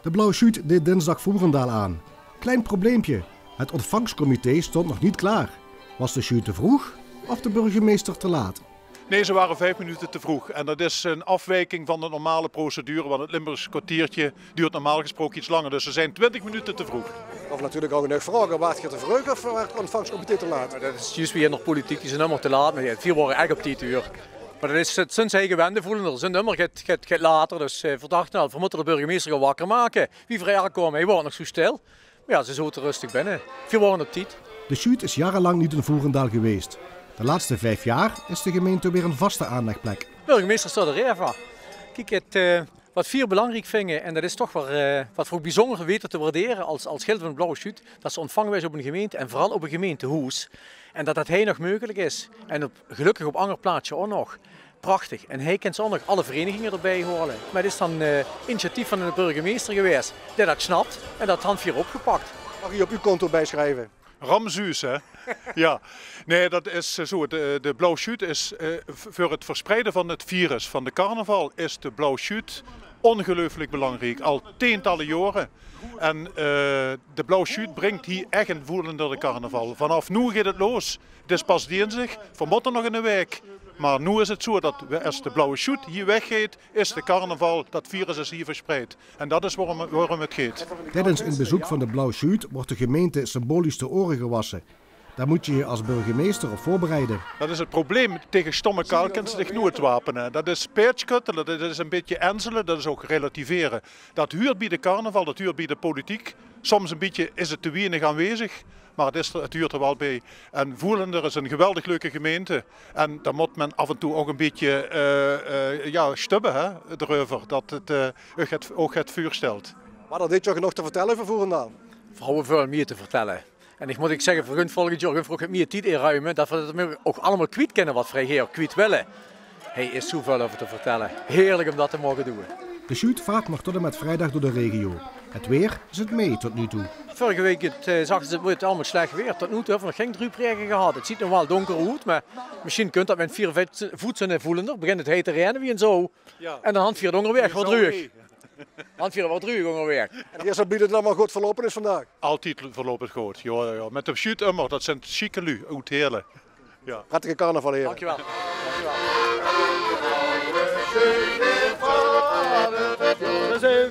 De Blauwe Schuut deed dinsdag Voerendaal aan. Klein probleempje. Het ontvangstcomité stond nog niet klaar. Was de schuut te vroeg of de burgemeester te laat? Nee, ze waren 5 minuten te vroeg. En dat is een afwijking van de normale procedure, want het Limburgs kwartiertje duurt normaal gesproken iets langer. Dus ze zijn 20 minuten te vroeg. Of natuurlijk ook nog vragen, wacht je te vroeg of werd het ontvangstcomité te laat? Dat is juist weer nog politiek, die zijn nummer te laat. Maar 4 waren echt op 10 uur. Maar dat is sinds hij gewend voelen, zijn nummer gaat later. Dus verdacht nou, we moeten de burgemeester gaan wakker maken. Wie vragen komen, hij wordt nog zo stil. Maar ja, ze zoten rustig binnen. 4 waren op 10. De schuut is jarenlang niet in Voerendaal geweest. De laatste 5 jaar is de gemeente weer een vaste aanlegplek. Burgemeester staat er even. Kijk, wat 4 belangrijk vinden, en dat is toch wel wat voor bijzonder weten te waarderen als schild van de Blauwe Schuut, dat ze ontvangen wij op een gemeente en vooral op een gemeentehuis. En dat hij nog mogelijk is. En gelukkig op ander plaatsje ook nog. Prachtig. En hij kan zo nog alle verenigingen erbij horen. Maar het is dan initiatief van de burgemeester geweest die dat snapt en dat dan 4 opgepakt. Mag je op uw konto bijschrijven? Ramzuus, hè? Ja. Nee, dat is zo. De Blauwe Schuut is voor het verspreiden van het virus van de carnaval is de Blauwe Schuut ongelooflijk belangrijk. Al tientallen jaren. En de Blauwe Schuut brengt hier echt een voelen door de carnaval. Vanaf nu gaat het los. Het is pas dinsdag, we moeten nog in een week. Maar nu is het zo dat als de Blauwe Schuit hier weggaat, is de carnaval, dat virus is hier verspreid. En dat is waarom het gaat. Tijdens een bezoek van de Blauwe Schuut wordt de gemeente symbolisch de oren gewassen. Daar moet je je als burgemeester op voorbereiden. Dat is het probleem. Tegen stomme kaal kan ze zich nooit wapenen. Dat is peertkuttelen, dat is een beetje enzelen, dat is ook relativeren. Dat huurt bij de carnaval, dat huurt bij de politiek. Soms een beetje is het te weinig aanwezig, maar het huurt er wel bij. En Voelender is een geweldig leuke gemeente. En daar moet men af en toe ook een beetje stubben hè, erover, dat het ook het vuur stelt. Wat er dit jaar nog te vertellen voor Voerendaal? Vrouwen veel meer te vertellen. En ik moet zeggen, voor hun volgend jaar gaan we meer tijd inruimen, dat we het ook allemaal kwijt kennen wat wij hier kwijt willen. Hij is zoveel over te vertellen. Heerlijk om dat te mogen doen. De schuut vaart nog tot en met vrijdag door de regio. Het weer zit mee tot nu toe. Vorige week zag ze het allemaal slecht weer. Tot nu toe hebben we nog geen druipregen gehad. Het ziet nog wel donker uit, maar misschien kunt dat met 4 voeten voelender. Begint het heet te rennen wie en zo. Ja. En dan hand 4 onderweg, wat ruig. Hand 4 wat ruig onderweg. En eerst dat het allemaal goed verlopen is vandaag? Altijd verlopen het goed. Ja. Met de schuut immer, dat zijn chique lui, uit Heerlen. Ja. Prettige carnaval hier. Dankjewel. We zijn